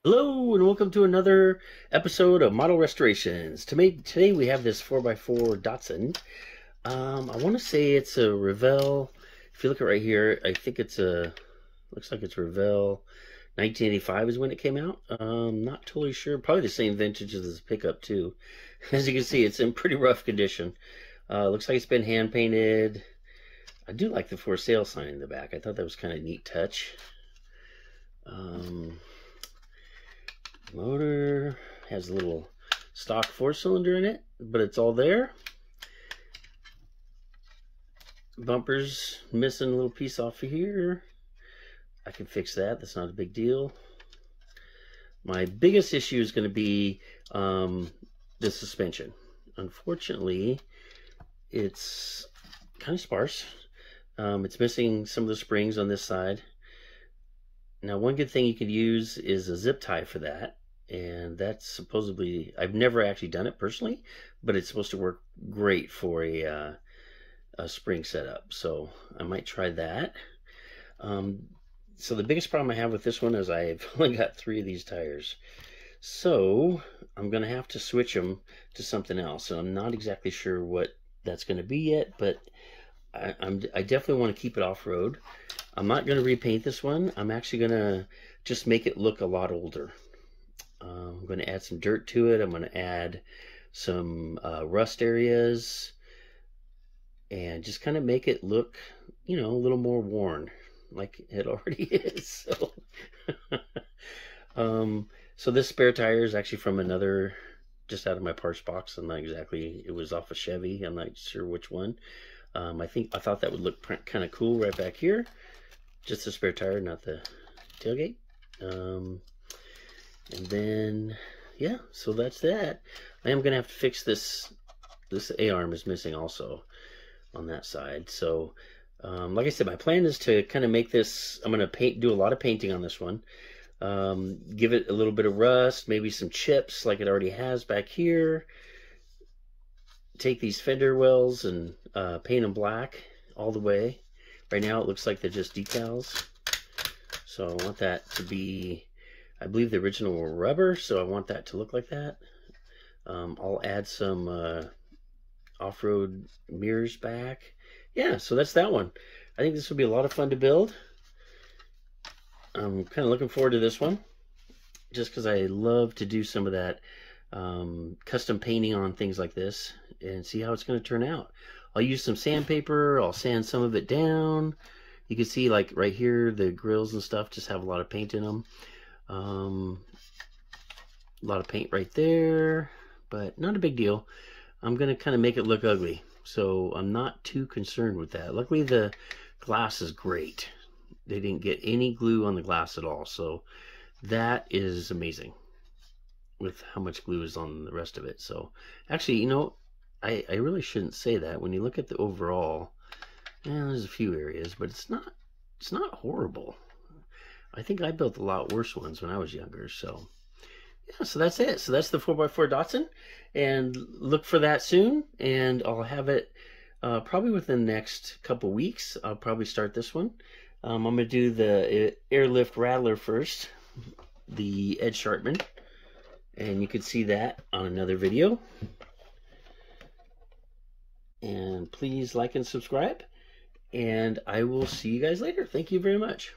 Hello and welcome to another episode of Model Restorations. Today we have this 4x4 Datsun. I want to say it's a Revell. If you look at right here, I think looks like it's Revell 1985 is when it came out. Not totally sure. Probably the same vintage as this pickup too. As you can see, it's in pretty rough condition. Looks like it's been hand painted. I do like the for sale sign in the back. I thought that was kind of a neat touch. Motor has a little stock 4-cylinder in it, but it's all there. Bumper's missing a little piece off of here. I can fix that. That's not a big deal. My biggest issue is going to be the suspension. Unfortunately, it's kind of sparse. It's missing some of the springs on this side. Now, one good thing you could use is a zip tie for that. And that's supposedly, I've never actually done it personally, but it's supposed to work great for a spring setup. So I might try that. So the biggest problem I have with this one is I've only got 3 of these tires. So I'm going to have to switch them to something else. And I'm not exactly sure what that's going to be yet, but I definitely want to keep it off-road. I'm not going to repaint this one. I'm actually going to just make it look a lot older. I'm going to add some dirt to it. I'm going to add some rust areas and just kind of make it look, a little more worn like it already is. So this spare tire is actually from another, just out of my parts box. I'm not exactly, it was off a Chevy. I'm not sure which one. I thought that would look kind of cool right back here. Just the spare tire, not the tailgate. And then, yeah, so that's that. I am going to have to fix this. This A-arm is missing also on that side. So, like I said, my plan is to kind of make this, I'm going to do a lot of painting on this one. Give it a little bit of rust, maybe some chips like it already has back here. Take these fender wells and paint them black all the way. Right now it looks like they're just decals. So I want that to be, I believe the original were rubber, so I want that to look like that. I'll add some off-road mirrors back. Yeah, so that's that one. I think this will be a lot of fun to build. I'm kind of looking forward to this one, just because I love to do some of that custom painting on things like this and see how it's going to turn out. I'll use some sandpaper. I'll sand some of it down. You can see, like right here, the grills and stuff just have a lot of paint in them. A lot of paint right there, but not a big deal. I'm going to kind of make it look ugly, so I'm not too concerned with that. Luckily, the glass is great. They didn't get any glue on the glass at all, so that is amazing with how much glue is on the rest of it. So actually, I really shouldn't say that. When you look at the overall, there's a few areas, but it's not horrible. I think I built a lot worse ones when I was younger. So yeah, so that's it. So that's the 4x4 Datsun, and look for that soon. And I'll have it probably within the next couple weeks. I'll probably start this one. I'm going to do the airlift rattler first, the edge sharpman, and you can see that on another video. And please like and subscribe, and I will see you guys later. Thank you very much.